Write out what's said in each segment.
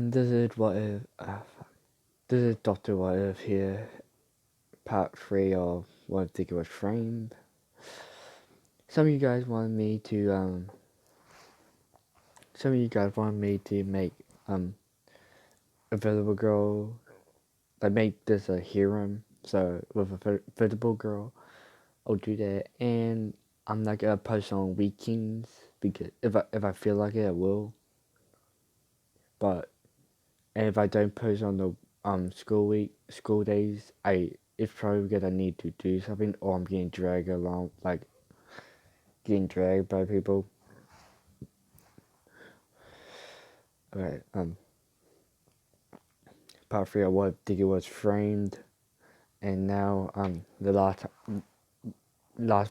This is what if, this is Doctor What If here, part 3 of What If Digger Was Framed. Some of you guys wanted me to make a visible girl, like make this a harem. So with a visible girl, I'll do that, and I'm not gonna post on weekends because if I feel like it, I will. But and if I don't post on the school days, it's probably because I need to do something, or I'm getting dragged along, like getting dragged by people. Alright, part 3 of What Digger Was Framed, and now the last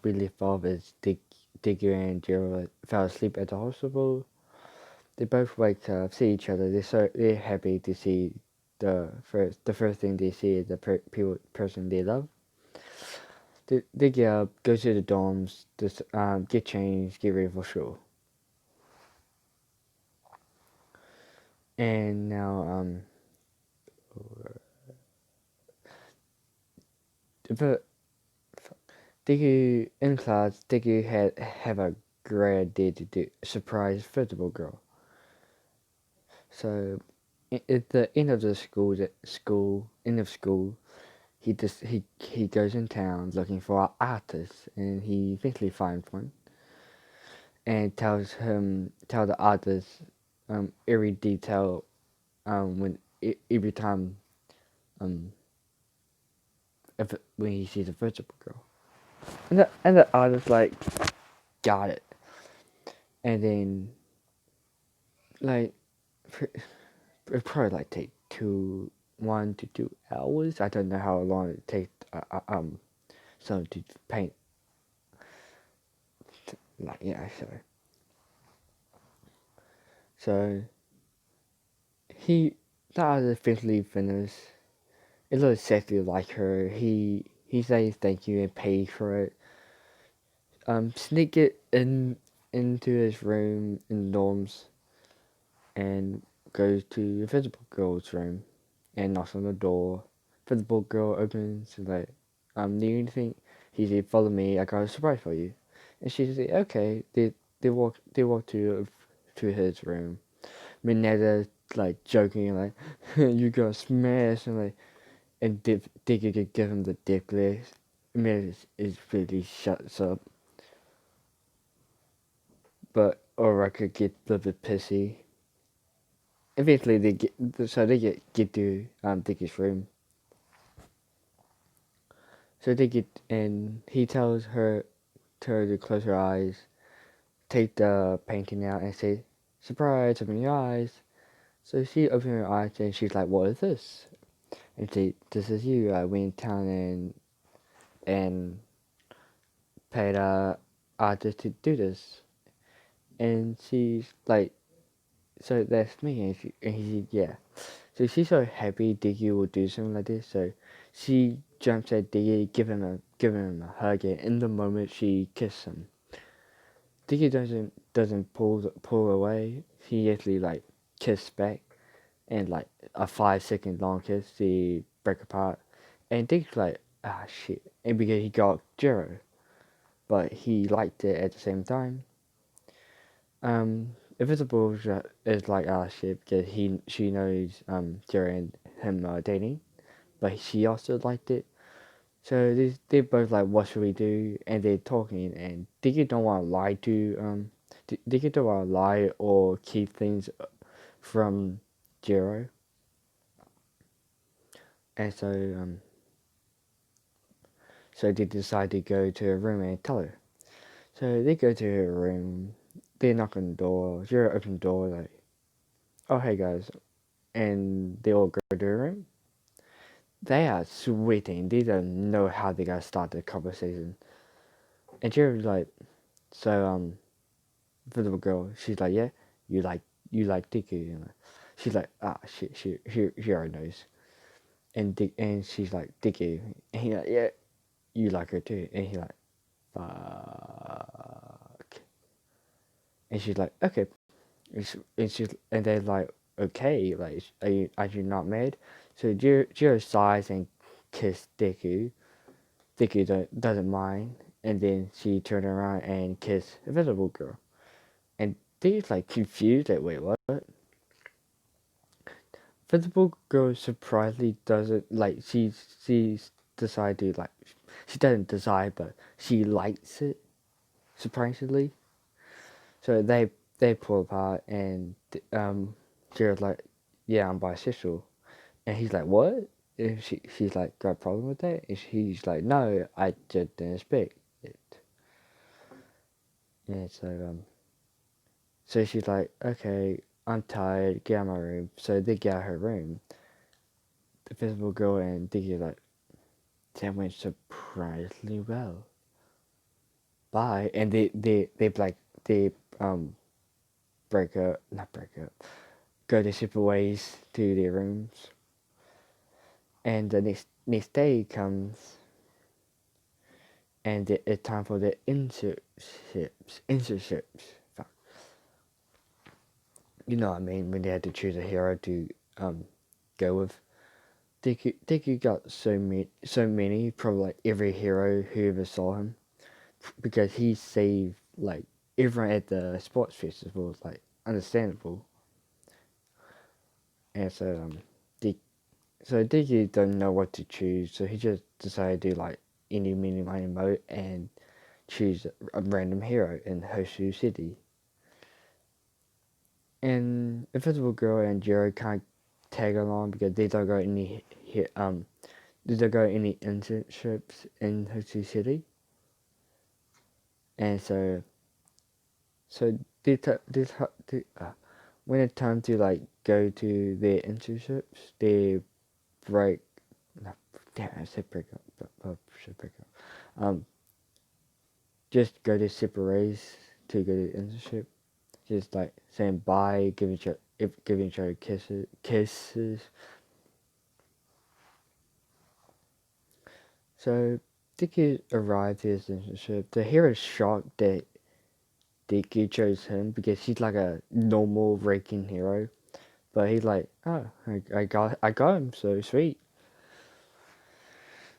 we left off is Digger and Gerald fell asleep at the hospital. They both wake up, see each other. They're happy to see the first thing they see is the person they love. They get up, go to the dorms, just get changed, get ready for school. And now but Diggy in class, Diggy have a great idea to do surprise football girl. So at the end of the end of school, he goes in town looking for an artist, and he eventually finds one, and tell the artist every detail every time when he sees a football girl, and the artist like got it, and then like it probably like take 1 to 2 hours. I don't know how long it takes someone to paint. Like yeah, so he the artist eventually finished. It looks exactly like her. He says thank you and pays for it. Sneak it into his room in the dorms, and goes to the visible girl's room and knocks on the door. Visible girl opens and like, need anything? He said, follow me, I got a surprise for you. And she said, okay. They walk to his room. Minetta like joking like you got smashed, and like and Diggy could give him the dick list. Minetta is really shuts up. But Aura could get a little bit pissy. Eventually they get to Diggy's room. So they get, and he tells her to close her eyes, take the painting out, and say, "Surprise! Open your eyes." So she opens her eyes, and she's like, "What is this?" And say, "This is you. I went in town and paid a artist to do this." And she's like, "So that's me." And he said, "Yeah." So she's so happy Diggy will do something like this. So she jumps at Diggy, giving him a hug, and in the moment she kisses him. Diggy doesn't pull away. He actually like kiss back, and like a 5 second long kiss. They break apart, and Diggy's like shit, and because he got Jero, but he liked it at the same time. Invisible is like shit because she knows Jero and him are dating, but she also liked it. So they both like, what should we do? And they're talking, and Diggy don't want to lie to Diggy don't want to lie or keep things from Jero, and so they decide to go to her room and tell her. So they go to her room, they knock on the door, Jero opens the door like, oh hey guys, and they all go to her room. They are sweating, they don't know how they gotta start the conversation, and Jero's like, so the little girl, she's like, yeah, you like Deku, and she's like, shit, she already knows, and she's like, Deku, and he like, yeah, you like her too, and he like, fuck, and she's like, okay, and they're like, okay, like, are you not mad? So Jiro sighs and kiss Deku. Deku doesn't mind, and then she turned around and kissed Invisible Girl. And Deku's like confused, like, wait, what? Invisible Girl surprisingly doesn't, like, she's decided to, like, she doesn't decide, but she likes it, surprisingly. So they pull apart, and Jiro's like, yeah, I'm bisexual. And he's like, what? And she's like, got a problem with that? And he's like, no, I just didn't expect it. And so she's like, okay, I'm tired, get out of my room. So they get out of her room. The Invisible Girl and Diggy are like, that went surprisingly well. Bye. And they break up, not break up, go their separate ways to their rooms. And the next day comes, and it's time for the internships. Fuck. You know what I mean, when they had to choose a hero to go with. Deku got so many, probably like every hero who ever saw him, because he saved like everyone at the sports festival. Was like understandable, and so Deku don't know what to choose, so he just decided to do like any mini money mode and choose a random hero in Hoshu City. And Invisible Girl and Jiro can't tag along because they don't got any internships in Hoshu City. And so when it's time to like go to their internships, they break. No, damn, I said break up. Should break up. Just go to separate ways to go to the internship. Just like saying bye, giving each other kisses. So Dicky arrived at his internship. The hero is shocked that Dicky chose him because he's like a normal raking hero. But he's like, oh, I got him, so sweet.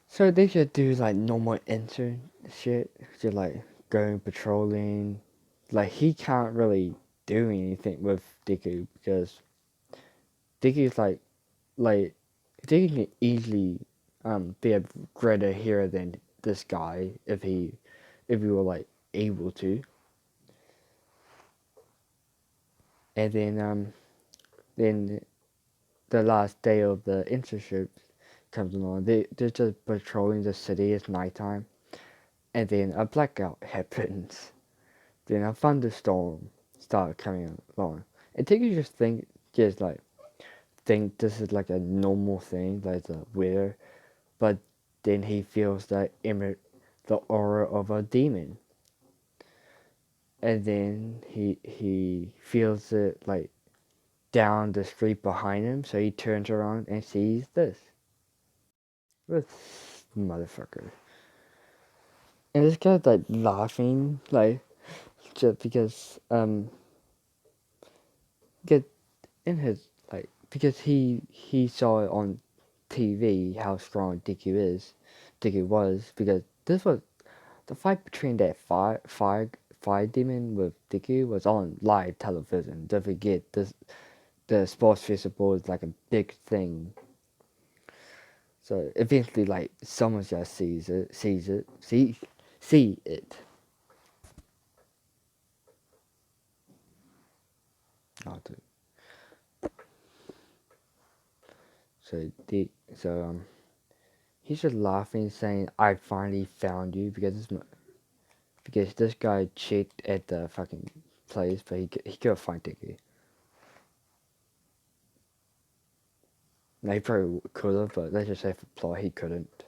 So they should do like normal intern shit, just like going patrolling. Like he can't really do anything with Deku because Deku's like Deku can easily be a greater hero than this guy if he were like able to. And then the last day of the internship comes along. They're just patrolling the city. It's nighttime, and then a blackout happens. Then a thunderstorm starts coming along. And Tigger just think this is like a normal thing, like the weather, but then he feels the aura of a demon, and then he feels it like down the street behind him. So he turns around and sees this motherfucker, and this guy's like laughing like just because get in his like because he saw it on TV how strong Deku was because this was the fight between that fire demon with Deku was on live television. Don't forget the sports festival is like a big thing. So eventually, like someone just see it. Oh, dude. So he's just laughing, saying, "I finally found you," because this guy checked at the fucking place, but he couldn't find Dicky. Now he probably could have, but let's just say for plot he couldn't.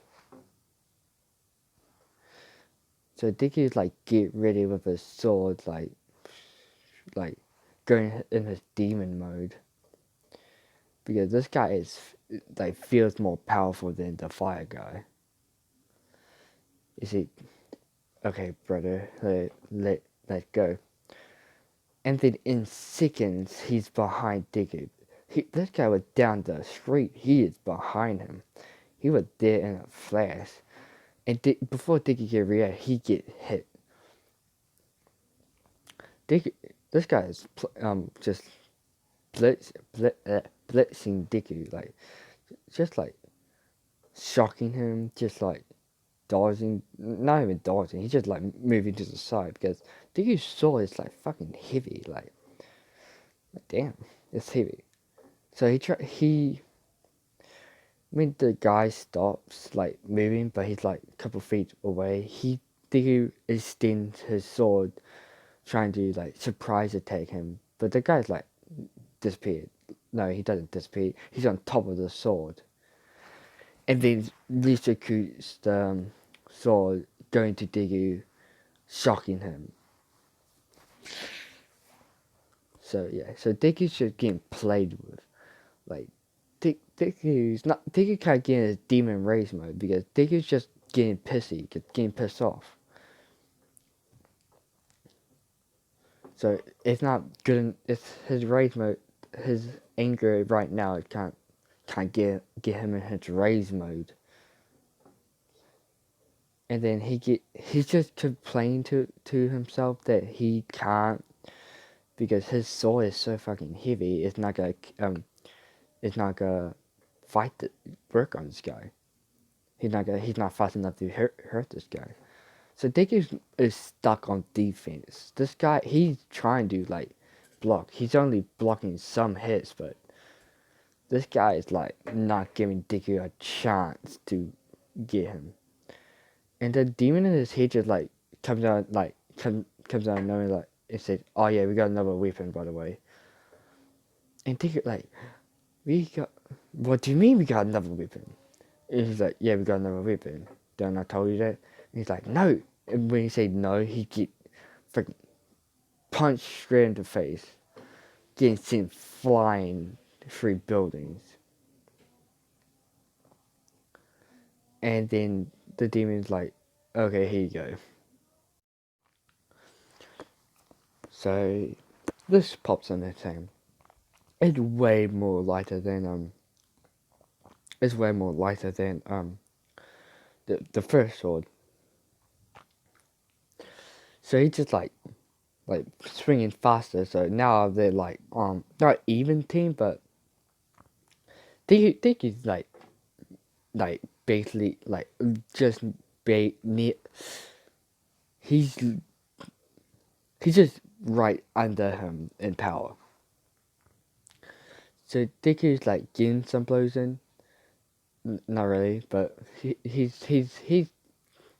So Dicky's like get ready with his sword, like going in his demon mode because this guy is like feels more powerful than the fire guy. You see, okay, brother, let's go. And then in seconds he's behind Dicky. This guy was down the street. He is behind him. He was there in a flash. And before Dickie can react, he get hit. Dickie, this guy is just blitzing Dickie, like just like shocking him, just like dodging, not even dodging. He's just like moving to the side because Dickie's sword is like fucking heavy, like damn, it's heavy. So when the guy stops like moving, but he's like a couple feet away, Dickie extends his sword, trying to like surprise attack him, but the guy's like disappeared. No, he doesn't disappear. He's on top of the sword, and then executes the sword going to Dickie, shocking him. So yeah, so Dickie's just getting played with. Like Dickie can't get in his demon rage mode because Dickie's just getting pissy, getting pissed off. So it's not good. It's his rage mode. His anger right now it can't get him in his rage mode. And then he's just complaining to himself that he can't because his sword is so fucking heavy. It's not gonna work on this guy. He's not fast enough to hurt this guy. So Dick is stuck on defense. This guy, he's trying to like block. He's only blocking some hits, but this guy is like not giving Dicky a chance to get him. And the demon in his head just like comes out knowing like it says, "Oh yeah, we got another weapon by the way." And Dicky like, "We got? What do you mean we got another weapon?" And he's like, "Yeah, we got another weapon. Don't I told you that?" And he's like, "No." And when he said no, he get freaking punched straight in the face, getting sent flying through buildings. And then the demon's like, "Okay, here you go." So this pops on the thing. It's way more lighter than the first sword. So he just like swinging faster. So now they're like not even team, but they think he's like basically like just near. He's just right under him in power. So Dicky's like getting some blows in. Not really, but he's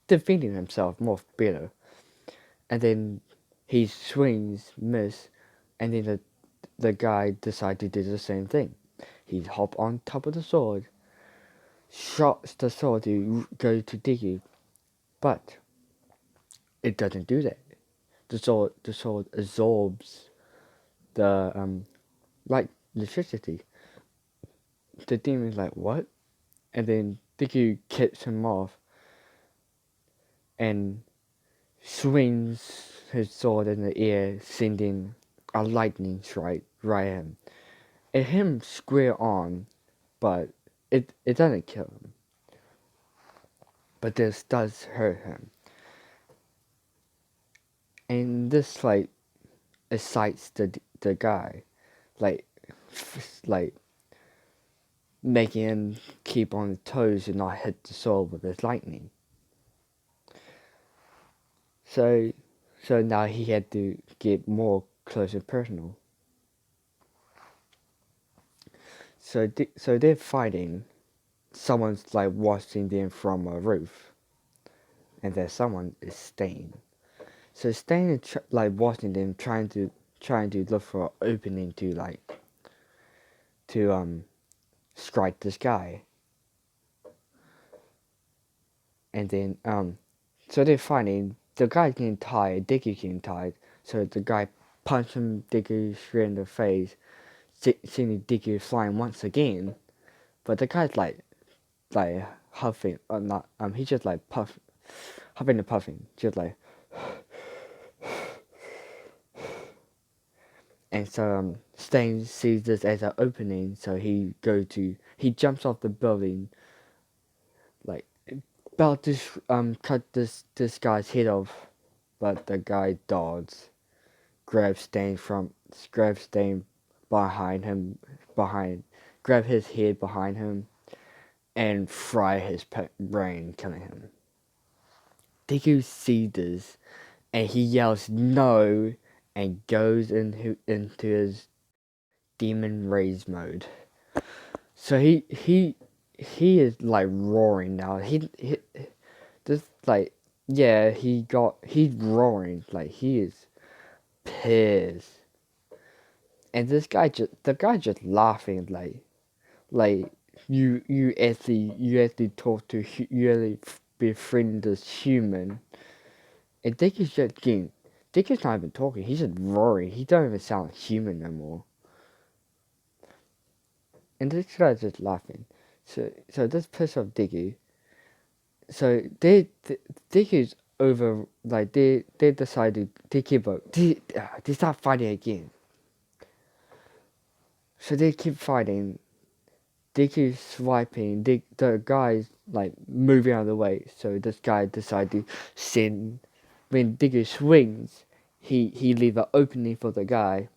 defending himself more better. And then he swings, miss, and then the guy decides to do the same thing. He hop on top of the sword, shots the sword to go to Dicky, but it doesn't do that. The sword absorbs the like electricity. The demon's like, what? And then Dicky kicks him off and swings his sword in the air, sending a lightning strike right at him. It hit him square on, but it doesn't kill him. But this does hurt him. And this like excites the guy, like like making him keep on his toes and not hit the sword with his lightning. So now he had to get more close and personal. So they're fighting. Someone's like watching them from a roof, and there's someone is Stain. So Stain is like watching them, trying to look for an opening to strike this guy. And then so they're fighting. The guy's getting tired. Dickie's getting tired. So the guy punches Dickie straight in the face, sending Dickie flying once again. But the guy's like huffing, or not. He's just like huffing and puffing, just like. And so Stain sees this as an opening, so he jumps off the building, like about to cut this guy's head off, but the guy dodges, grabs Stain behind him, grab his head behind him, and fry his brain, killing him. Deku sees this, and he yells no, and goes into his demon rage mode. So he is like roaring now. He this like yeah he's roaring, like he is pissed. And the guy just laughing, like you actually talk to you actually befriend this human. And Dick is not even talking. He's just roaring. He don't even sound human no more. And this guy's just laughing. So this pisses off Diggy. So Diggy's over, like they decided they keep up. They start fighting again. So they keep fighting. They keep swiping. The guy's like moving out of the way. So this guy decided to send. When Diggy swings, he leaves an opening for the guy.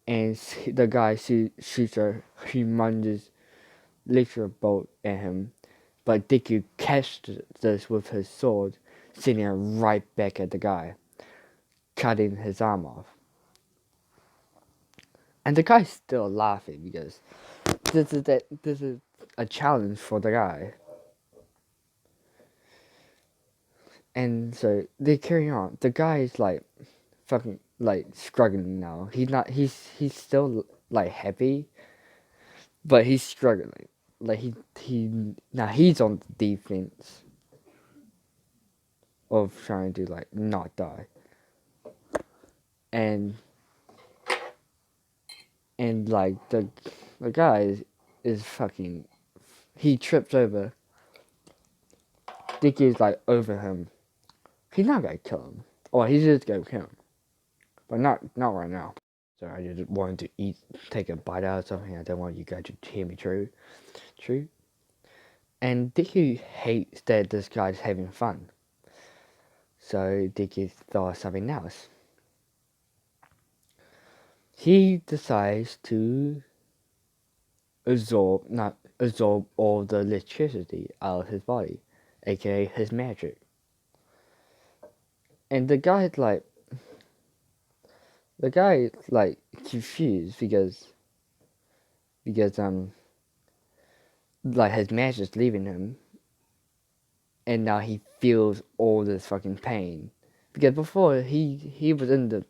And the guy shoots a humongous literal bolt at him. But Deku catches this with his sword, sending it right back at the guy, cutting his arm off. And the guy's still laughing because this is a challenge for the guy. And so they carry on. The guy is like fucking like struggling now. He's still like happy, but he's struggling. Like he's on the defense of trying to like not die. And like the guy is fucking, he trips over. Dicky's like over him. He's not gonna kill him. Or he's just gonna kill him. But not right now. So I just wanted to take a bite out of something. I don't want you guys to hear me true. And Dicky hates that this guy's having fun. So Dicky thought something else. He decides to absorb all the electricity out of his body, aka his magic. And the guy is like confused because like his magic is leaving him, and now he feels all this fucking pain. Because before he was in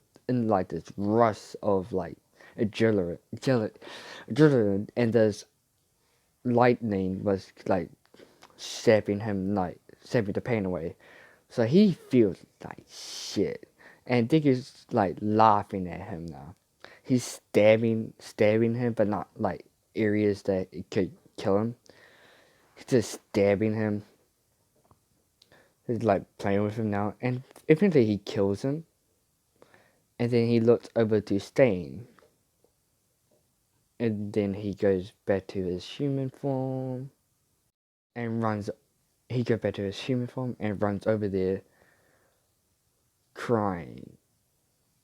like this rush of like adrenaline, and this lightning was like sapping the pain away. So he feels like shit. And Dick is like laughing at him now. He's stabbing him, but not like areas that it could kill him. He's just stabbing him. He's like playing with him now. And eventually he kills him. And then he looks over to Stain. And then he goes back to his human form. And he goes back to his human form and runs over there crying.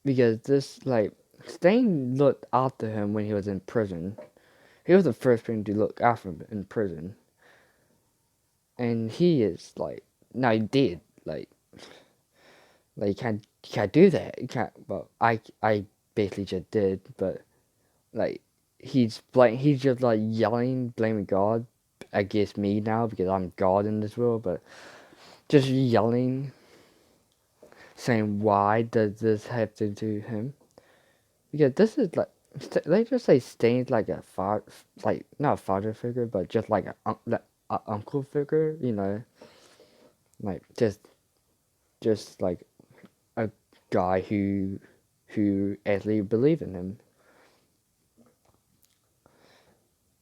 Because this, like, Stain looked after him when he was in prison. He was the first person to look after him in prison. And he is, like, now he did, like you can't do that. You can't, well, I basically just did, but, like, he's just, like, yelling, blaming God against me now, because I'm God in this world, but just yelling, saying, why does this happen to him? Because this is like, they just say Stain's like a father, like not a father figure, but just like a uncle figure, you know, like just like a guy who actually believed in him,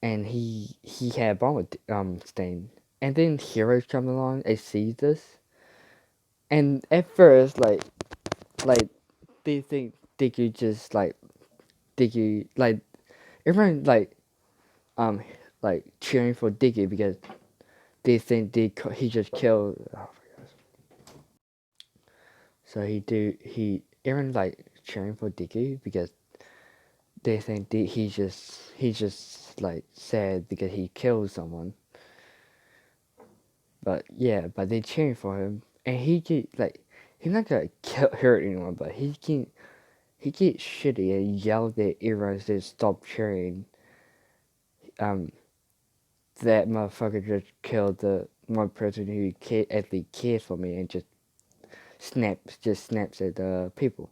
and he had a bond with Stain, and then heroes come along and see this, and at first like they think Deku just like Deku like everyone like cheering for Deku because they think he just killed. Oh, so everyone like cheering for Deku because they think he's just like sad because he killed someone. But yeah, but they cheering for him, and he get like he's not gonna hurt anyone, but he gets shitty and yelled at everyone to stop cheering. Um, that motherfucker just killed the one person who actually cares for me and just snaps at the people.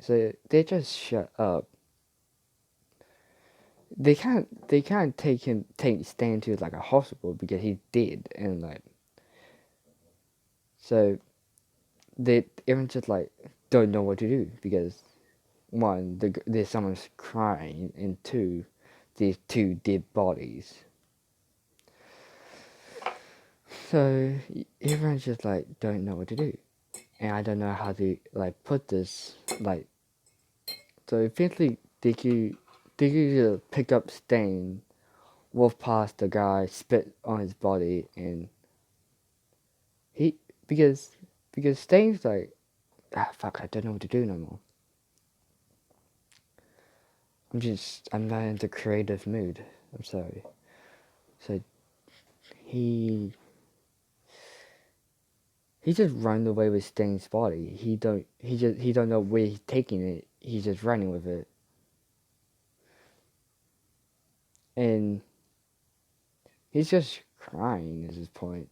So they just shut up. They can't take Stan to like a hospital because he's dead and like so everyone just like don't know what to do because one there's someone's crying and two there's two dead bodies. So everyone's just like don't know what to do, and I don't know how to like put this like. So eventually, Deku pick up Stain, wolf past the guy, spit on his body, and he because Stain's like fuck I don't know what to do no more. I'm not in the creative mood. I'm sorry. So he he just run away with Stain's body. He don't know where he's taking it. He's just running with it. And he's just crying at this point.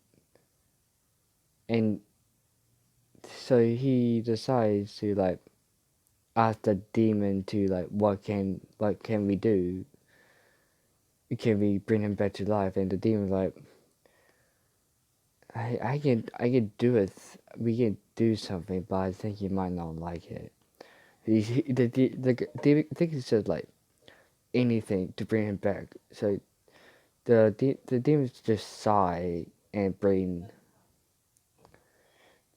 And so he decides to like ask the demon to like what can we do? Can we bring him back to life? And the demon's like I can do it. We can do something, but I think you might not like it. The thing said like anything to bring him back. So the demons just sigh and bring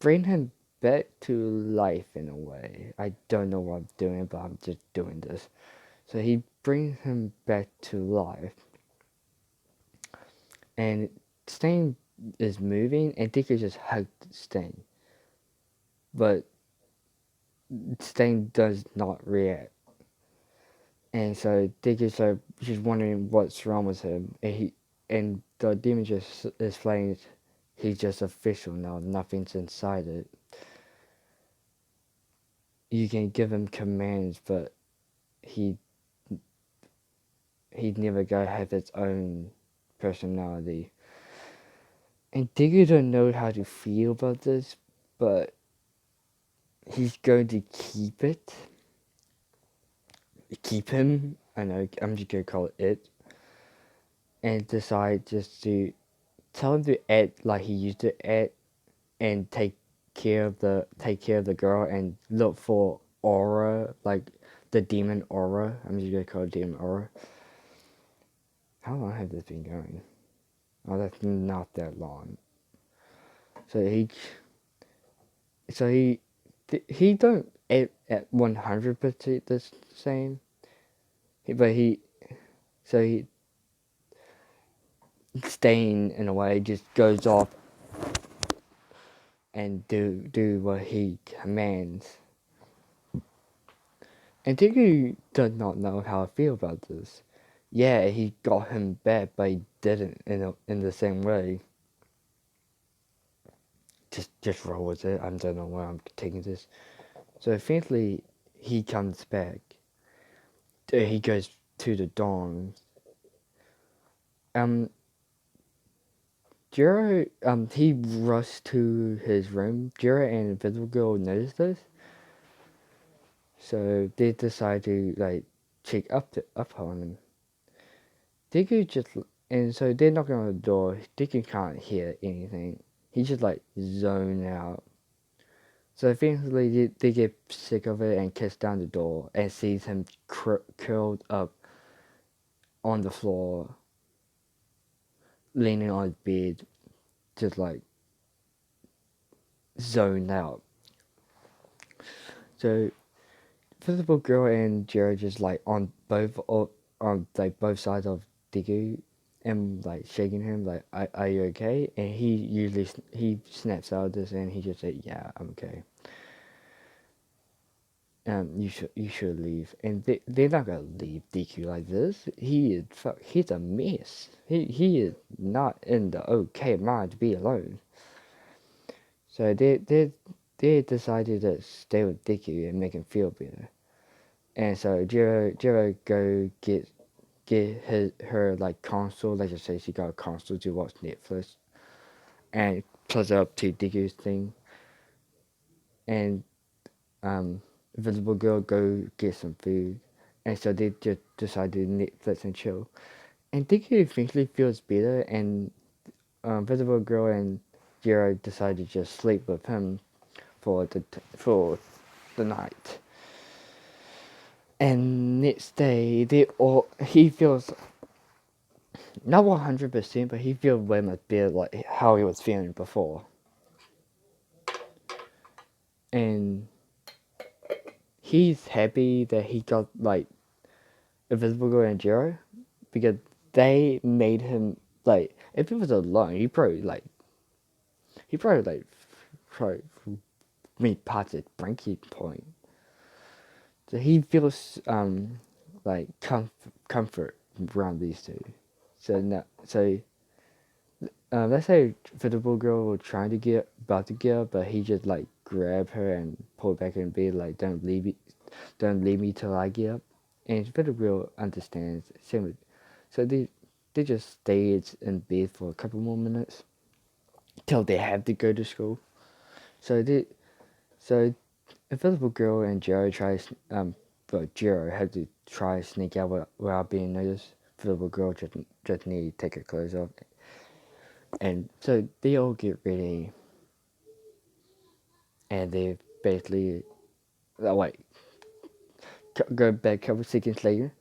him back to life in a way. I don't know what I'm doing, but I'm just doing this. So he brings him back to life, and Stain is moving, and Deku just hugged Stain, but Stain does not react. And so Dicky's like just wondering what's wrong with him, and the demon just explains he's just official now. Nothing's inside it. You can give him commands, but he he'd never go have his own personality. And Digger don't know how to feel about this, but he's going to keep him. I know I'm just gonna call it, and decide just to tell him to act like he used to act and take care of the girl and look for aura, like the demon aura. I'm just gonna call it demon aura. How long have this been going? Oh, that's not that long. So he don't at 100% the same. But he Stain in a way just goes off and do what he commands. And Deku does not know how to feel about this. Yeah, he got him back, but he didn't in the same way. Just roll with it. I don't know where I'm taking this. So eventually, he comes back. He goes to the dorm. Jiro, he rushed to his room. Jiro and Invisible Girl noticed this, so they decide to like check up on him. Deku just and so they're knocking on the door. Deku can't hear anything. He just like zone out. So eventually they get sick of it and kiss down the door and sees him curled up on the floor, leaning on his bed, just like zoned out. So Visible Girl and Jiro just like on like both sides of Deku and like shaking him like are you okay? And he usually he snaps out of this and he just said yeah I'm okay. You should leave, and they're not gonna leave DQ like this. He's a mess. He is not in the okay mind to be alone. So they decided to stay with DQ and make him feel better. And so Jiro go get her like console. Let's just say she got a console to watch Netflix, and plugs it up to DQ's thing, and um, Invisible Girl go get some food, and so they just decide to Netflix and chill. And Dicky eventually feels better, and Invisible Girl and Jiro decide to just sleep with him for the night. And next day, he feels not 100%, but he feels way much better, like how he was feeling before. And he's happy that he got like Invisible Girl and Jiro because they made him like if he was alone, he probably made past his breaking point. So he feels like comfort around these two. So let's say Invisible Girl was trying to get about to get up, but he just like grabbed her and pulled back in bed like don't leave me till I get up. And Invisible Girl understands. So they just stayed in bed for a couple more minutes till they have to go to school. So so Invisible Girl and but Jiro had to try to sneak out without being noticed. Invisible Girl just need to take her clothes off, and so they all get ready, and they basically wait go back a couple seconds later.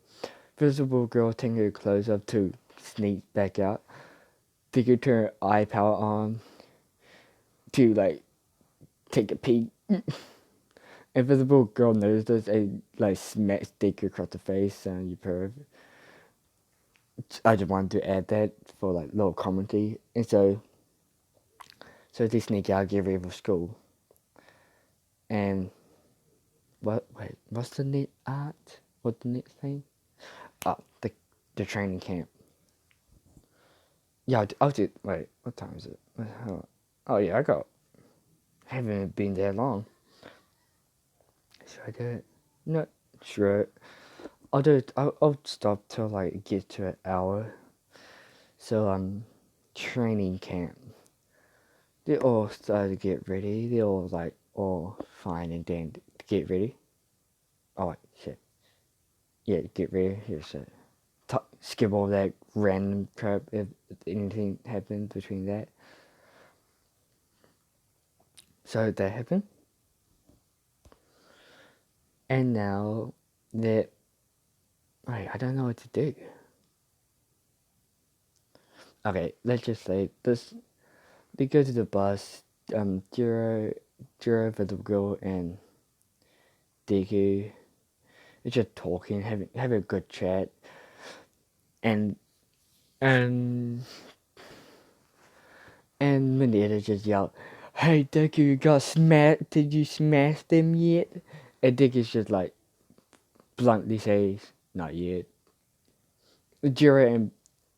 Invisible Girl taking her clothes off to sneak back out. They could turn her eye power on to like take a peek. Invisible Girl knows this and like smacks Dick across the face and you perv. I just wanted to add that for like little commentary. And so they sneak out, get ready for school. And what's the next art? What's the next thing? Oh, the training camp. Yeah, I'll do. Wait, what time is it? Oh yeah, haven't been there long. Should I do it? No, sure. I'll do it. I'll stop till like it gets to an hour. So training camp. They all started to get ready. They all like all fine and dan to get ready. Oh wait, shit. Yeah, get ready. Here, shit. Skip all that random crap if anything happened between that. So that happened. And now that I don't know what to do. Okay, let's just say this. They go to the bus. Jiro, the girl, and Deku. They're just talking, having a good chat, and and and Mineta just yelled, "Hey Deku, you got smacked? Did you smash them yet?" And Deku's just like bluntly says, "Not yet." Jiro and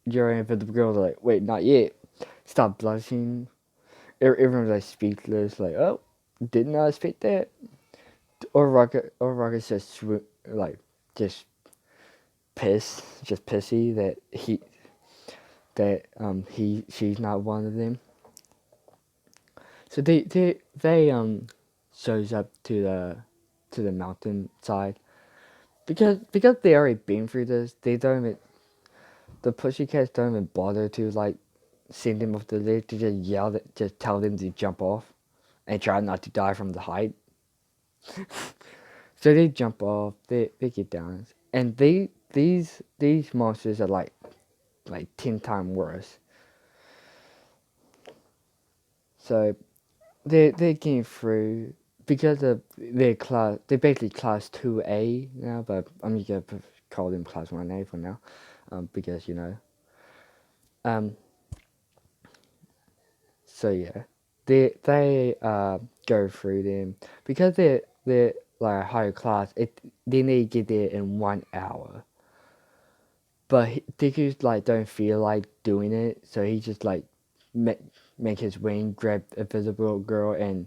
the girl are like, "Wait, not yet." Stop blushing. Everyone's like speechless, like, "Oh, didn't I expect that?" Or Rocket just like just just pissy that she's not one of them. So they shows up to the mountain side because they already been through this. They don't even the pussycats don't even bother to like send them off the ledge to just just tell them to jump off and try not to die from the height. So they jump off, they get down, and these monsters are like 10 times worse. So they're getting through. because of their class, they're basically class 2A now, but I'm just gonna call them class 1A for now, because um, so yeah, they go through them because they're like higher class. They need to get there in 1 hour, but Deku's like don't feel like doing it, so he just like make make his wing grab a visible girl and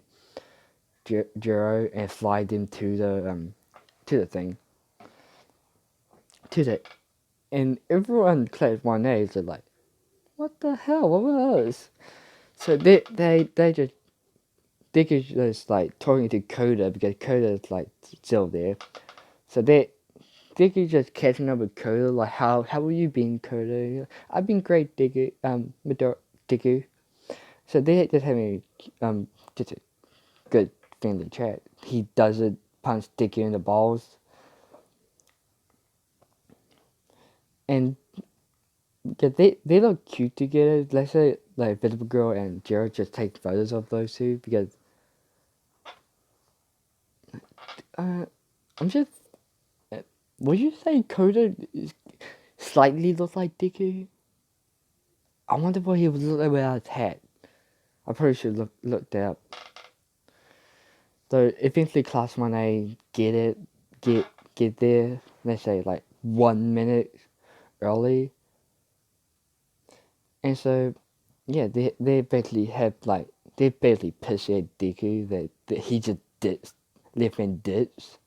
Jiro and fly them to the thing to the and everyone class 1A is like, what the hell? What was? So they could just like talking to Coda because Coda is like still there. So they could just catching up with Coda like how have you been, Coda? I've been great, Deku. Deku. So they just having just a good friendly chat. He doesn't punch Deku in the balls, and yeah, they look cute together. Let's say like Visible Girl and Jiro just take photos of those two because I'm just. Would you say Coda slightly looks like Deku? I wonder what he would look like without his hat. I probably should look that up. So eventually, Class 1A get there. Let's say like 1 minute early, and so yeah, they basically have like they basically pissed at Deku that he just dips, left and dips.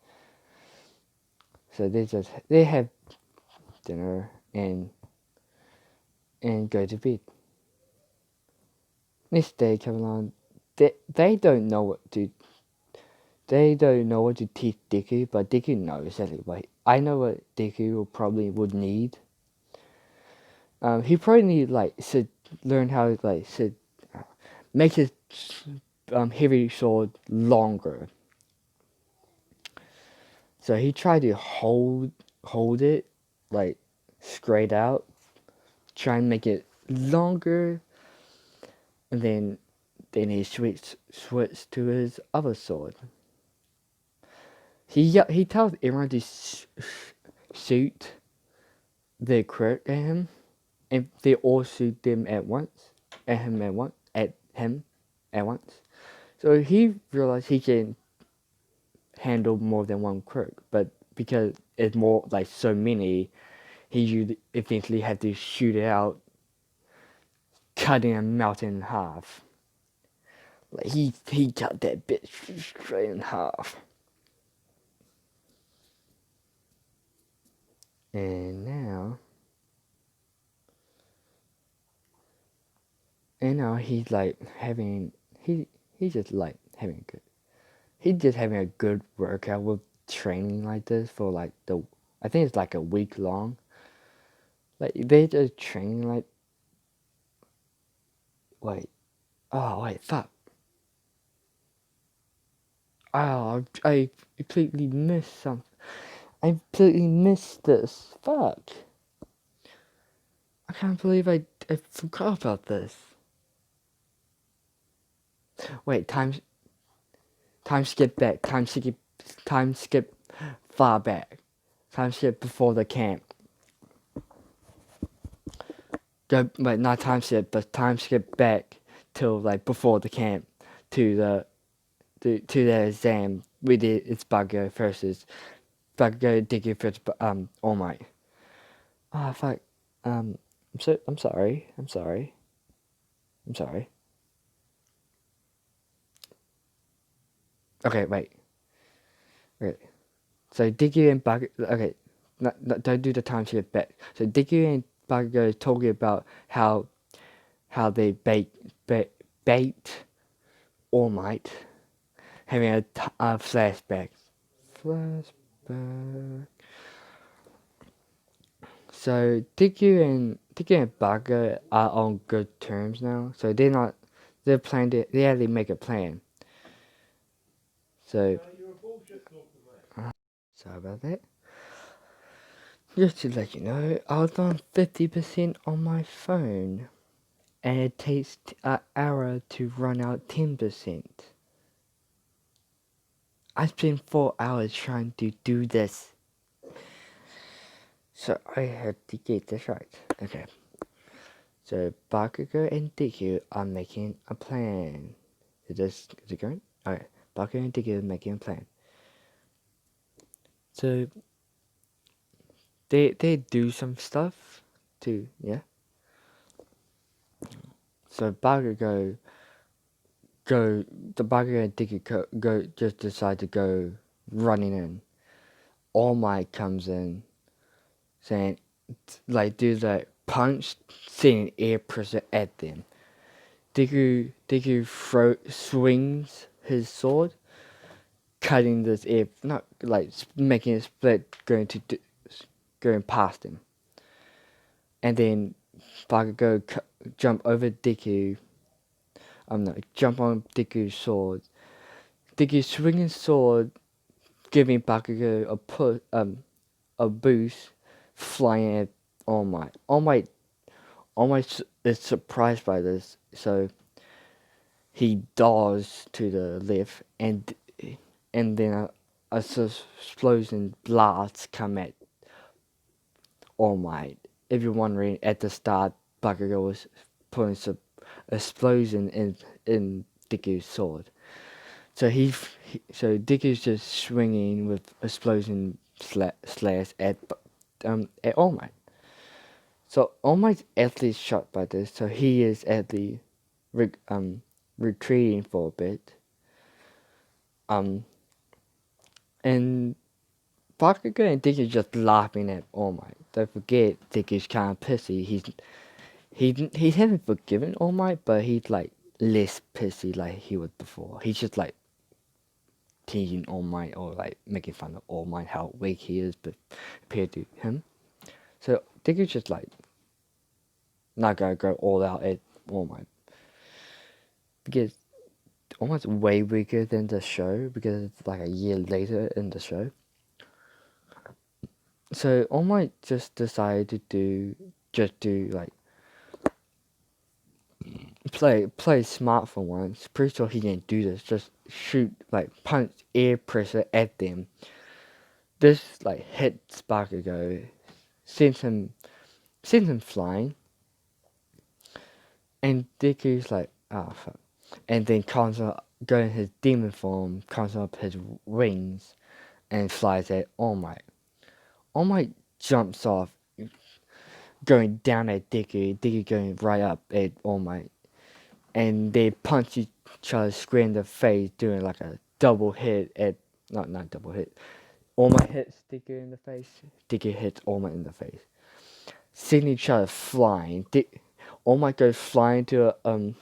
So they have dinner and go to bed. Next day coming on, they don't know what to teach Deku, but Deku knows exactly what I know what Deku will probably would need. He probably need like to learn how to like to make his heavy sword longer. So he tried to hold it like straight out, try and make it longer, and then he switched to his other sword. He tells everyone to shoot the crit at him, and they all shoot them at once, at him at once. So he realized he can handle more than one crit, but because it's more like so many, he eventually had to shoot it out, cutting a mountain in half. Like he cut that bitch straight in half. And now he's like having he's just like having a good he's just having a good workout with training like this for like I think it's like a week long. Like they just training like wait wait fuck I completely missed something. I completely missed this. Fuck. I can't believe I forgot about this. Wait, time skip back. Time skip far back. Time skip before the camp. Go wait, not time skip, but time skip back till like before the camp to to the exam. We did it's Buggo versus Buggo Diggy versus All Might. Ah fuck. I'm sorry. I'm sorry. I'm sorry. Okay, wait. Okay. So Diggy and Bug. Okay, don't do the time skip back. So Diggy and Buggo talking about how they bait All Might, having a flashback. Flashback. So Diggy and Buggo are on good terms now. So they're planning to they actually make a plan. So sorry about that. Just to let you know, I was on 50% on my phone, and it takes an hour to run out 10%. I spent 4 hours trying to do this. So I had to get this right. Okay. So Bakugo and Deku are making a plan. Is it going? Okay. Bakugo and Deku are making a plan. So they do some stuff too, yeah. So Bakugo the Bakugo and Deku go just decide to go running in. All Might comes in saying like do the punch, sending air pressure at them. Deku swings his sword, cutting this air, not like making it split, going past him. And then Bakugo jump over Deku. No, jump on Deku's sword. Deku swinging his sword, giving Bakugo a boost, flying at All Might. All Might is surprised by this, so he dodges to the left, and then a explosion blast come at All Might. If you're wondering, at the start, Bakugo was putting some explosion in Deku's sword. So so Deku's just swinging with explosion slash at All Might. So All Might's actually shot by this, so he is actually retreating for a bit. And Bakugo and Deku's just laughing at All Might. Don't forget, Deku's kind of pissy. He hasn't forgiven All Might, but he's like less pissy like he was before. He's just like teasing All Might or like making fun of All Might how weak he is, but compared to him. So Deku's just like not gonna go all out at All Might because All Might's way weaker than the show because it's like a year later in the show. So All Might just decided to do like play smart for once. Pretty sure he didn't do this. Just shoot like punch air pressure at them. This like hits Bakugo, sends him flying, and Deku's like fuck, and then comes up, going his demon form, comes up his wings, and flies at All Might. All Might jumps off, going down at Deku. Deku going right up at All Might. And they punch each other square in the face, doing like a double hit at not double hit. All Might hits Deku in the face. Deku hits All Might in the face. Sending each other flying. All Might goes flying to a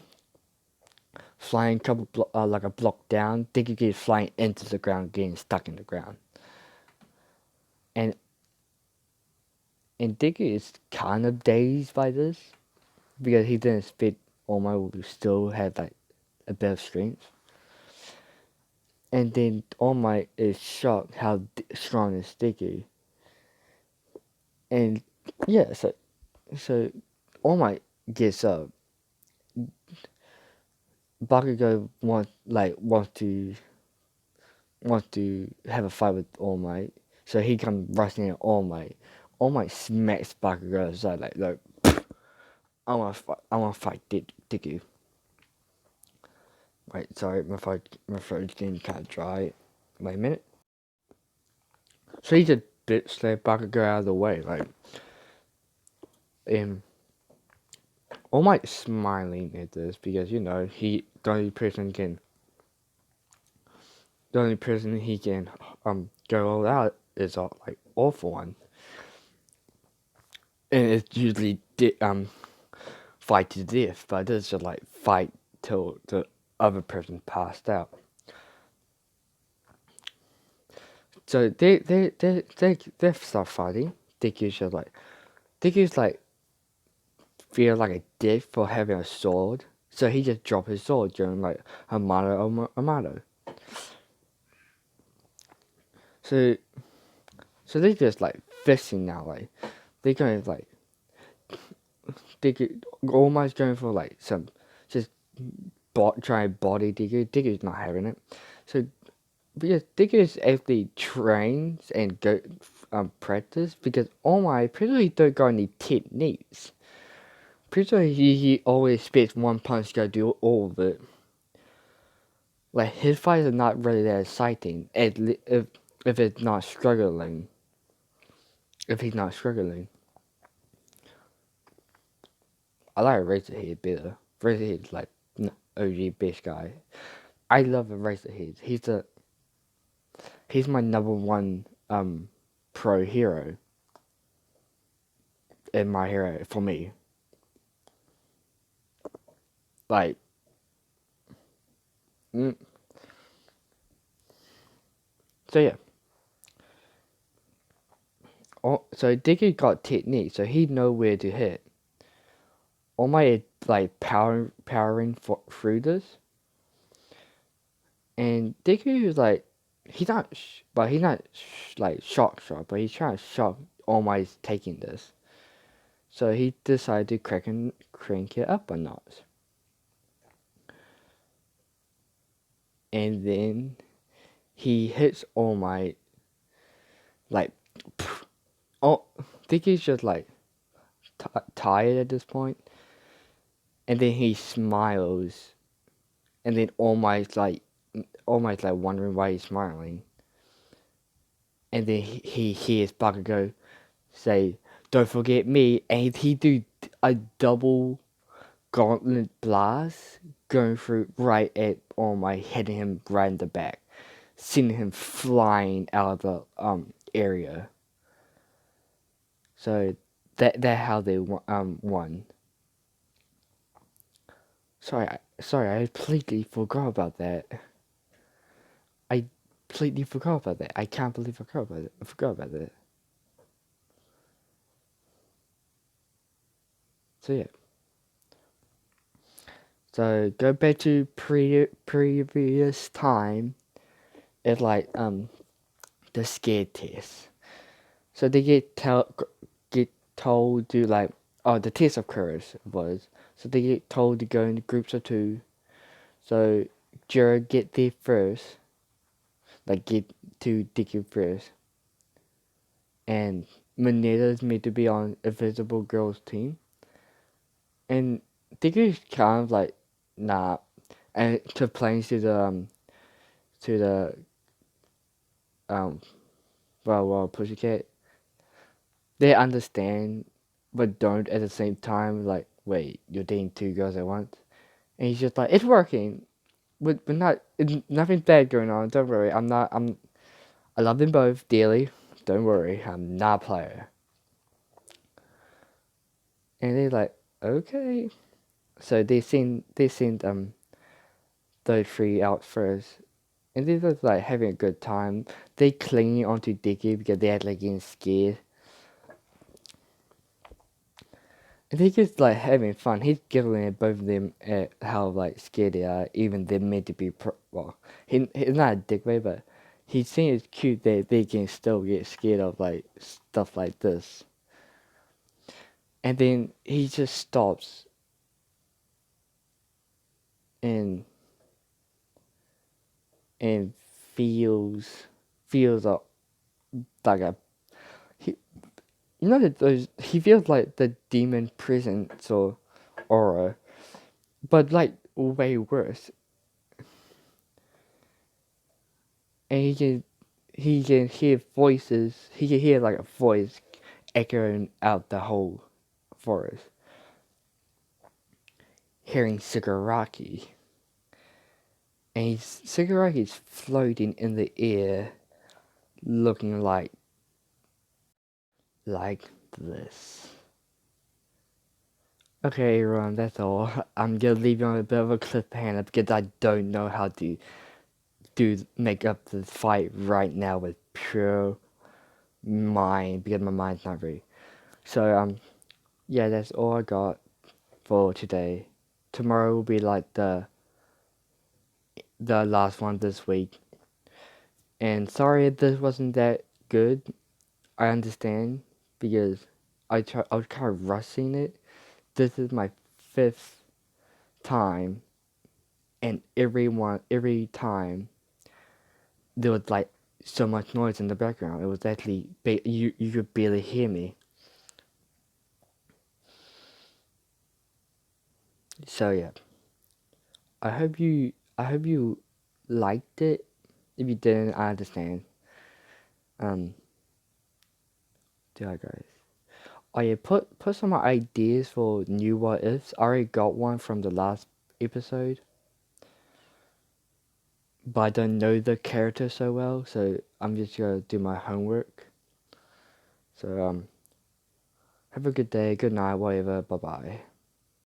flying couple like a block down. Deku gets flying into the ground, getting stuck in the ground. And Deku is kind of dazed by this because he didn't expect All Might would still have like a bit of strength. And then All Might is shocked how strong is Deku. And yeah, so All Might gets up. Bakugo wants to have a fight with All Might. So he comes rushing at All Might. All Might smacks Bakugo aside like, look, I wanna fight Deku. Wait, sorry, my throat's getting kind of dry. Wait a minute. So he just slap Bakugo out of the way, like, All Might smiling at this because the only person he can go all out is like All For One, and it's usually fight to death, but this is just like fight till the other person passed out. So they start fighting. Deku's like feel like a dick for having a sword, so he just dropped his sword during like Amato. So they just like fisting now, like they're going like Deku almost going for like some just try body Deku. Deku's not having it, so because Dickers actually trains and go practice because oh my, pretty sure he don't got any techniques. Pretty sure he always expects one punch to do all of it. Like his fights are not really that exciting if it's not struggling. If he's not struggling. I like Razorhead better. Razorhead's like OG bitch guy. I love Razorhead. He's my number one pro hero in My Hero for me. Like mm, so yeah. So Dicky got technique, so he know where to hit. All my like powering through this, and Dicky is like he's not like shock, but he's trying to shock All Might's taking this. So he decided to crank it up a notch. And then he hits All Might like oh Dicky's just like tired at this point. And then he smiles and then All Might's like wondering why he's smiling. And then he hears Bakugo say, "Don't forget me," and he do a double gauntlet blast going through right at All Might, hitting him right in the back, sending him flying out of the area. So that how they won. Sorry, I completely forgot about that. I completely forgot about that. I can't believe I forgot about that. So yeah. So go back to previous time. It's like the scared test. So they get told to like the test of courage was. So they get told to go in groups of two. So Jared get there first, like get to Dicky first, and Moneda's made to be on Invisible Girl's team, and Dicky's kind of like nah, and complains to the um Pussycat. They understand, but don't at the same time. Like, wait, you're dating two girls at once, and he's just like, it's working, but not nothing bad going on. Don't worry, I love them both dearly. Don't worry, I'm not a player. And they're like, okay. So they send those three out first, and they're just like having a good time. They clinging onto Dicky because they're like getting scared. And they just like having fun. He's giggling at both of them at how like scared they are, even they're meant to be he's not a dick way, but he seems cute that they can still get scared of like stuff like this. And then he just stops and and feels like a he, you know that those he feels like the demon presence or aura, but like way worse. And he can hear voices. He can hear like a voice echoing out the whole forest, hearing Shigaraki. And Shigaraki's floating in the air, looking like this. Okay, everyone, that's all. I'm gonna leave you on a bit of a cliffhanger because I don't know how to make up the fight right now with pure mind because my mind's not ready. So yeah, that's all I got for today. Tomorrow will be like the last one this week. And sorry if this wasn't that good. I understand because I was kind of rushing it. This is my fifth time, and every time there was like so much noise in the background. It was actually you could barely hear me. So yeah, I hope you liked it. If you didn't, I understand. Um, yeah, guys. Oh yeah, put some ideas for new what ifs. I already got one from the last episode, but I don't know the character so well, so I'm just gonna do my homework. So have a good day, good night, whatever. Bye bye.